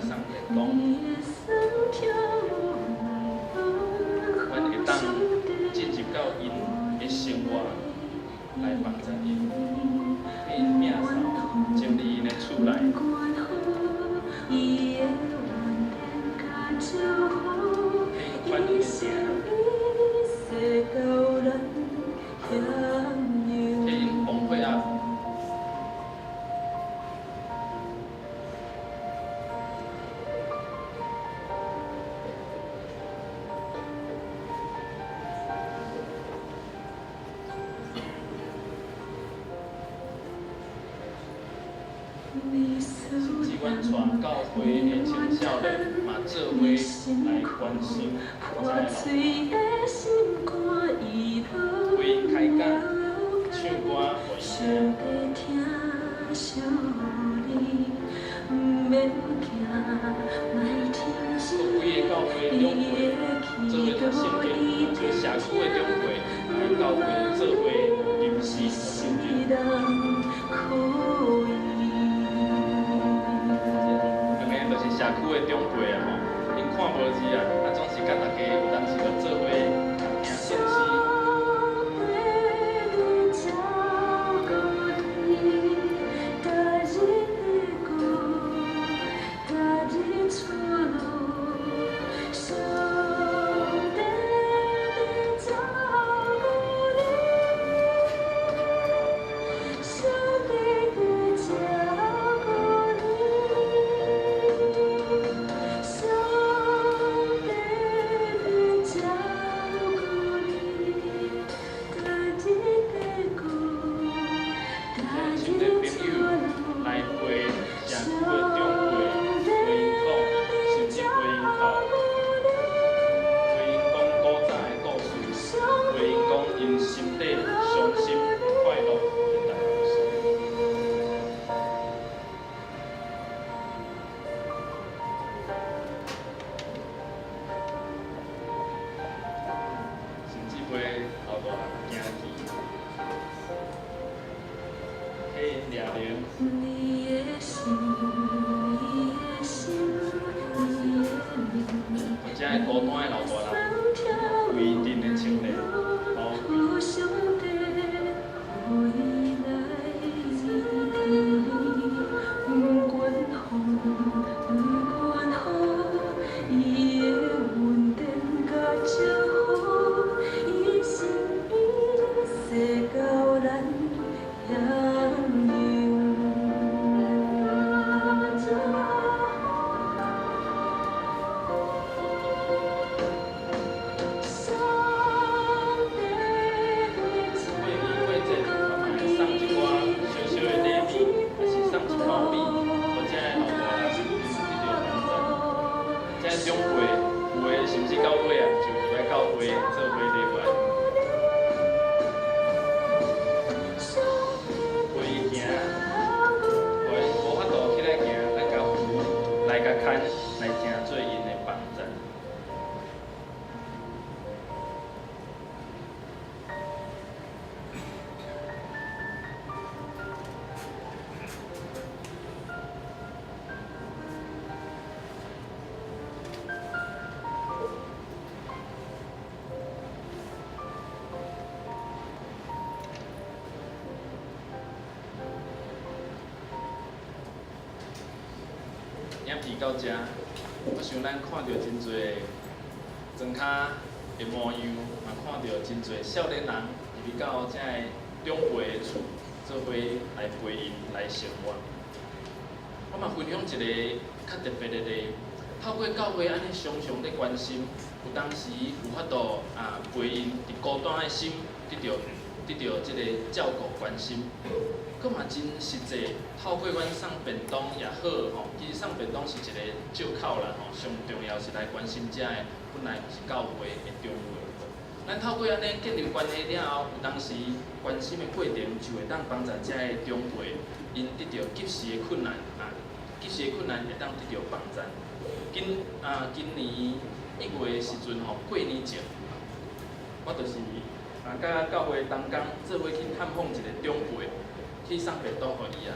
送便当，阮会当进入到因的生活来帮助因，替因命扫，整理因的厝内。替因翻伊的城，替因崩溃啊！甚至阮全教会的青少年嘛做伙来关心遮个老大，为因开讲、唱歌、陪因听。有规个教会中会做伙读圣经，做社区的中会来教会做伙吟诗读圣经。社区的长辈啊吼，因看无字啊，总是甲大家有当时就做伙听圣诗。遮个孤单的老大人，规阵的清丽，宝贵。长辈有诶，甚至到尾啊，就入来教会做伙礼拜，陪伊行，陪无法度起来行，咱甲扶来甲牵来行做因的帮助。影片到遮，我想咱看到真侪庄脚的模样，嘛看到真侪少年人入去到遮个长辈的厝，做伙来陪因来生活。我嘛分享一个较特别的例，透过教会安尼常常咧关心，有当时有法度陪因伫孤单的心得到即个照顾关心。佫嘛真实际，透过阮送便当也好吼，其实送便当是一个借口啦吼，上重要是来关心遮个本来是教会的长辈。咱透过安尼建立关系了后，有当时关心的过程就会当帮助遮个长辈，因得到及时的困难及时的困难会当得到帮助。今年1月的时阵吼，过年前，我就是甲教会同工做伙去探访一个长辈。去送便当互伊啊，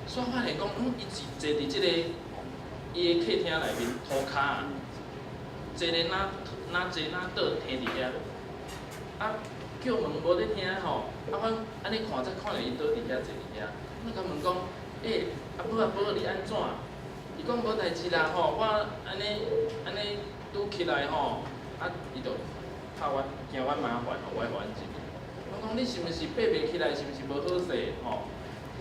煞发现讲，伊是坐伫即个伊个客厅内面涂骹啊，坐咧哪坐哪倒摕伫遐，啊叫问无咧听吼，啊阮安尼看才看着伊倒伫遐坐伫遐，我甲问讲，阿宝你安怎？伊讲无代志啦吼，我安尼拄起来吼，啊伊就怕阮惊阮麻烦吼，我爱互阮入去。我讲你是毋是爬袂起来？是毋是无好势吼？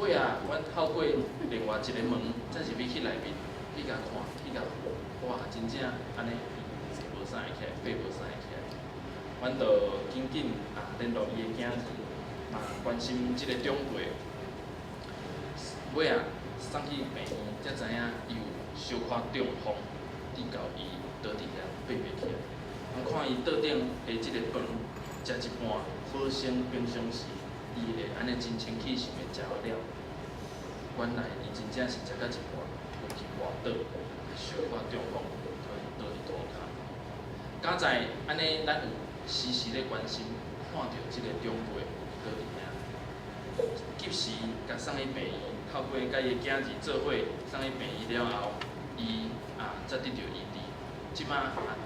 尾啊，阮透过另外一个门，才是要去内面去甲看，去甲哇，真正安尼坐无啥会起来，爬无啥会起来。阮就紧紧联络伊个囝儿，关心即个长辈。尾啊，送去病院，才知影伊有小可中风，致到伊倒伫遐爬袂起来。阮看伊桌顶的即个饭，食一半，好生平常时，伊会安尼真清气性的食了。原来伊真正是食到一半，有去滑倒，小可中风，所以倒伫涂骹。刚才安尼，咱有时时咧关心，看到即个长辈倒伫遐，及时甲送去病院，透过甲伊个囝儿做伙送去病院了后，伊才得到医治。即摆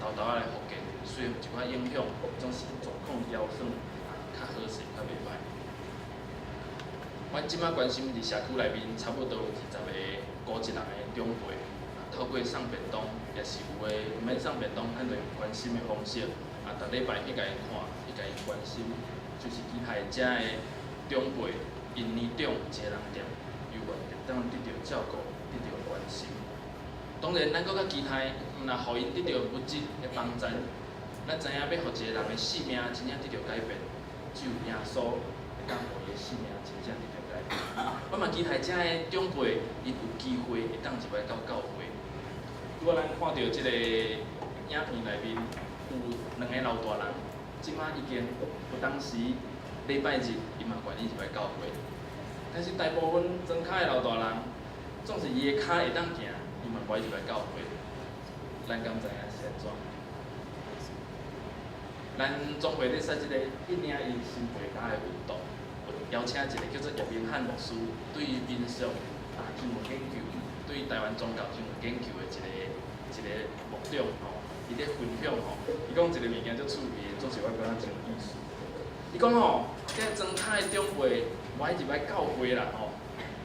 豆豆来复健，虽然有一寡影响，总是状况还算较好势，较袂歹。阮即摆关心伫社区内面，差不多有20个孤一人的长辈，透过送便当，也是有诶毋免送便当，咱就用关心的方式，逐礼拜去甲伊看，去甲伊关心，就是其他遮的长辈，因年长一个人踮医院，会当得到照顾，得到关心。当然，咱搁较其他，若互因得到物质的帮助，咱知影要互一个人的性命真正得到改变，只有耶稣会当互伊的性命真正得到改变。我嘛期待遮个长辈，因有机会会当入来到教会。如果咱看到即个影片内面有2个老大人，即摆已经有当时礼拜日伊嘛愿意入来教会，但是大部分装脚的老大人，总是伊个脚会当行。伊嘛不爱入来教会，咱敢知影是安怎？咱总会咧使即个引领因心培家的运动，邀请一个叫做叶明汉牧师，对于民俗天文研究，对于台湾宗教天文研究的一个牧长吼，伊咧分享吼，伊讲一个物件足趣味，总是我感觉真有意思。伊讲吼，即个装脚的长辈不爱入来教会啦吼，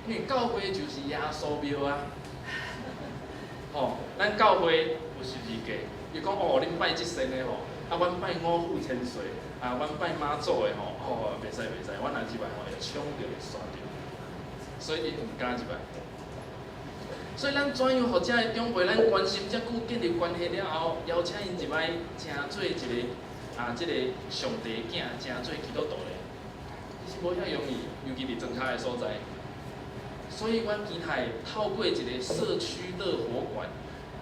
因为教会就是耶稣庙啊。咱教会有12家，伊讲恁拜即神的吼，阮拜五府千岁，阮拜妈祖的吼，袂使，阮若入来会抢着会刷着，所以因毋敢入来。所以咱怎样互遮个长辈咱关心遮久建立关系了后，邀请因入来，成做一个即个上帝的囝，成做基督徒咧，其实无遐容易，尤其伫庄脚的所在。所以，阮期待透过一个社区乐活馆，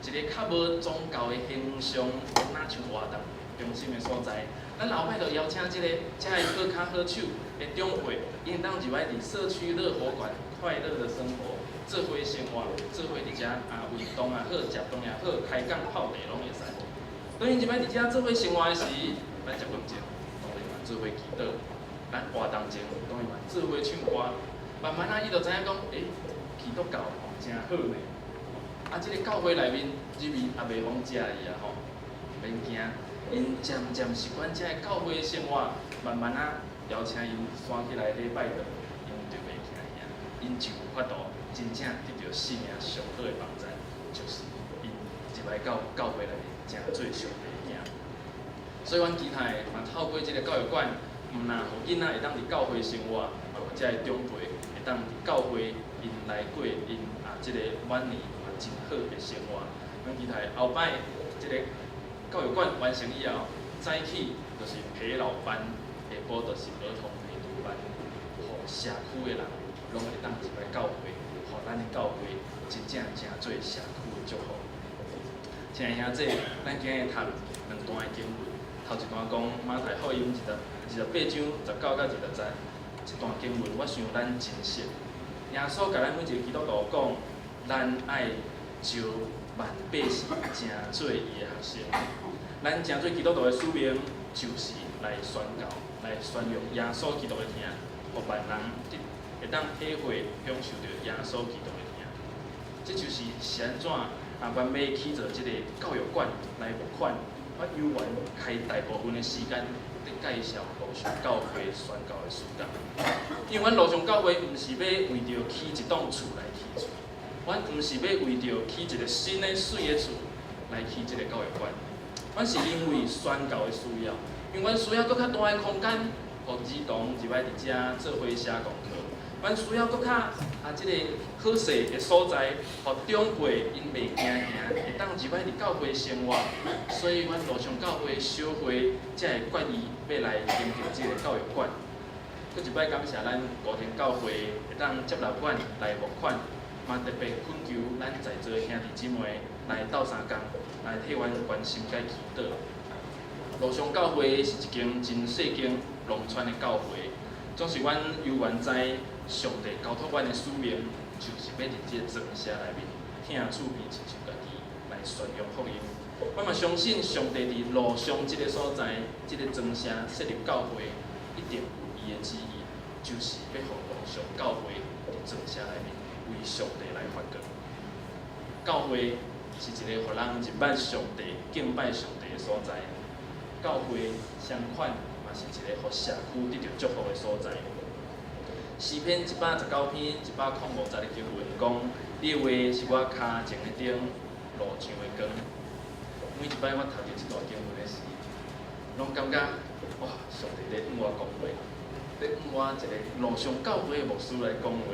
一个较无宗教的形象，哪像活动中心的所在，咱后摆就邀请即个遮个好脚好手的长辈，因当入来伫社区乐活馆快乐的生活，做伙生活，做伙伫遮运动也好，食饭也好，开讲泡茶拢会使。当因入来伫遮做伙生活的时，咱食饭前当然嘛做伙祈祷，咱活动前当然嘛做伙唱歌。慢慢伊就知影讲，基督教真好呢。即个教会内面入面也袂妨食伊吼，免惊。因渐渐习惯遮个教会生活，慢慢邀请因山起来礼拜日，因就袂惊遐，因就有法度真正得到生命上好的帮助，就是因入来到教会内面，真做上帝的囝。所以，阮期待嘛透过即个教育馆，毋但互囡仔会当伫教会生活，嘛互遮个长辈。当教会因来过因即个晚年真好的生活，阮期待后摆即个教育馆完成以后，早起就是陪老班，下晡就是儿童陪读班，互社区的人拢会当入来教会，互咱的教会真正做社区的祝福。亲爱兄弟，咱今日读2段经文，头一段讲马太福音28章19到20。一段经文，我想咱真熟。耶稣甲咱每一个基督徒讲，咱爱招万百姓成做伊的学生。咱成做基督徒的使命，就是来宣教、来宣扬耶稣基督的名，互万人会当体会、享受到耶稣基督的名。这就是安怎阮要起做即个教育馆来募款，我有缘开大部分的时间伫介绍路上教会宣教的事工。因为阮路上教会毋是要为着起一栋厝来起厝，阮毋是要为着起一个新的水的厝来起即个教育馆，阮是因为宣教的需要，因为阮需要搁较大的空间，互儿童入来伫遮做伙写功课。阮需要搁较即个好势的所在，互长辈因袂惊会当入来伫教会生活。所以，阮路上教会小会才会决意要来经营即个教育馆。搁一摆感谢咱高田教会会当接纳阮来募款，嘛特别恳求咱在座的兄弟姊妹来斗相共，来替阮关心甲祈祷。路上教会是一间真细间农村的教会，总是阮有缘知上帝交托阮的使命，就是要伫即个庄社内面听厝边亲像家己来宣扬福音。我嘛相信上帝伫路上即个所在，即个庄社设立教会，一定有伊的旨意，就是要互路上教会伫庄社内面为上帝来发光。教会是一个互人认识上帝、敬拜上帝的所在。教会相款嘛是一个互社区得到祝福的所在。诗篇119篇150的经文讲：你的话是我脚前的灯，路上的光。每一摆我读到这段经文的时，拢感觉哇，上帝在向我讲话，在向我一个路上教会的牧师来讲话。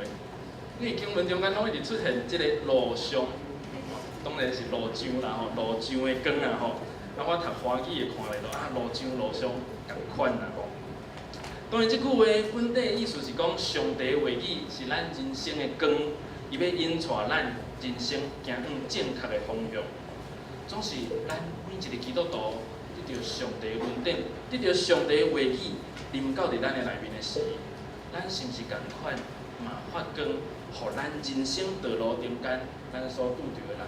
因为经文中间拢一直出现这个路上，当然是路上啦吼，路上的光啊吼。我读华语会看咧，路上路上共款啦吼。当然，即句话本底意思是讲，上帝的话语是咱人生的光，伊要引带咱人生行向正确的方向。总是咱每一个基督徒得到上帝的恩典，得到上帝的话语临到伫咱的内面的时，咱是毋是共款嘛发光，互咱人生道路中间咱所拄着的人，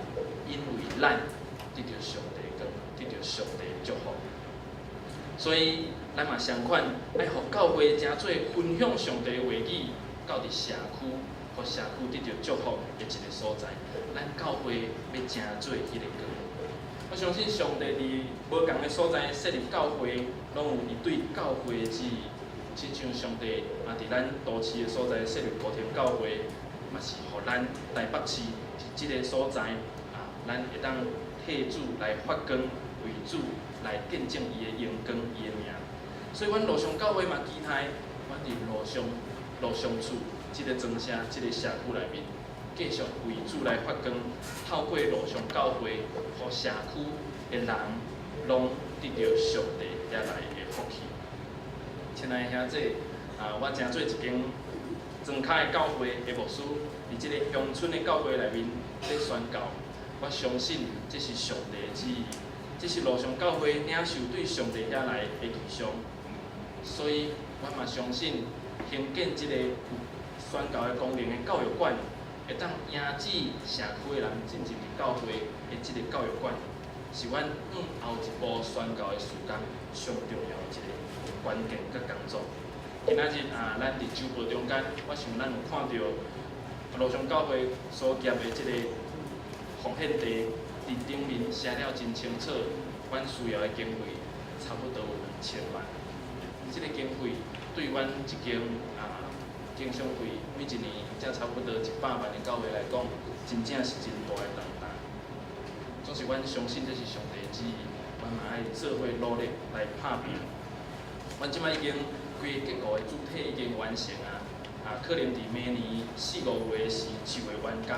因为咱得到上帝的光，得到上帝的祝福。所以，咱嘛相款爱互教会诚做分享上帝的话语，到伫社区，互社区得到祝福的一个所在。咱教会要诚做迄个光。我相信上帝伫无共的所在设立教会，拢有伊对教会的旨意。亲像上帝嘛伫咱都市的所在设立高田教会，嘛是互咱台北市伫即个所在咱会当替主来发光，为主来见证伊的荣光、伊的名。所以，阮路上教会嘛期待，阮伫路上厝即个庄社、即个社区内面，继续为主来发光，透过路上教会，互社区的人拢得到上帝遐来的福气。亲爱的兄弟，我诚做一间庄脚的教会的牧师，伫即个乡村的教会内面咧宣教。我相信这是上帝的旨意，这是路上教会领受对上帝遐来的异象。所以，我嘛相信兴建即个宣教的功能的教育馆，会当引起社区的人进入教会的即个教育馆，是阮后一步宣教的事工上重要的一个关键甲工作。今仔日咱伫周报中间，我想咱有看到路上教会所建的即个奉献地伫顶面写了真清楚，阮需要的经费差不多有2000万。即个经费对阮一间经商费每一年才差不多100万的教会来讲，真正是真大的重担。总是阮相信这是上帝的旨意，阮嘛爱做伙努力来拍拼。阮即摆已经规个结构的主体已经完成可能伫明年4、5月时就会完工。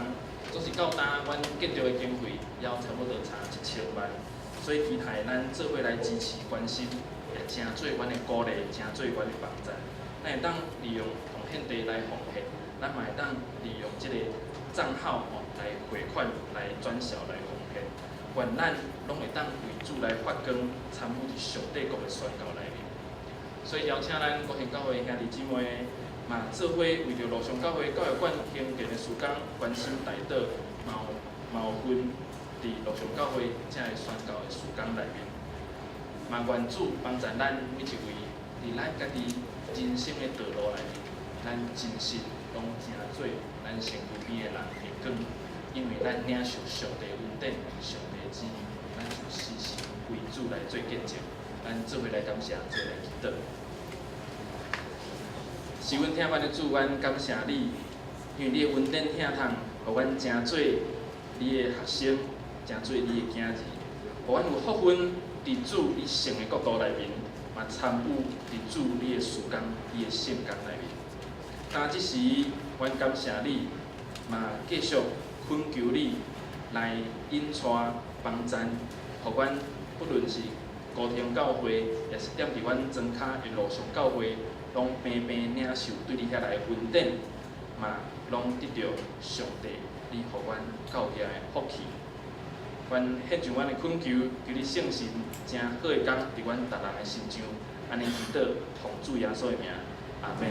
总是到呾阮结着的经费也差不多差1000万，所以期待咱做伙来支持、关心。也诚做阮的鼓励，诚做阮的帮助。咱会当利用奉献地来奉献，咱嘛会当利用即个账号来汇款、来转销、来奉献。愿咱拢会当为主来发光，参与伫上帝国的宣教内面。所以邀请咱高田教会兄弟姊妹嘛，做伙为着路上教会教育馆兴建的事工，关心大道，嘛有分伫路上教会这个宣教的事工内面。嘛，愿主帮助咱每一位，伫咱家己人生的道路内面，咱真实拢诚做咱身躯边的人的光，因为咱领受上帝恩典，上帝旨意，咱就时时为主来做见证。咱做伙来感谢，做来祈祷。是阮听阮的主，阮感谢你，因为你的恩典疼痛，互阮成做你的学生，成做你的囝儿，互阮有福分伫主你圣的国度内面，嘛参与伫主你的事工、你的圣工内面。但即时，阮感谢你，嘛继续恳求你来引带帮赞，互阮不论是高雄教会，也是踮伫阮庄卡的路上教会，拢平平领受对你遐来的恩典，嘛拢得到上帝你互阮教遐的福气。阮献上阮的恳求，求你圣神真好的工伫阮逐人的心上，安尼祈祷，奉主耶稣的名，阿门。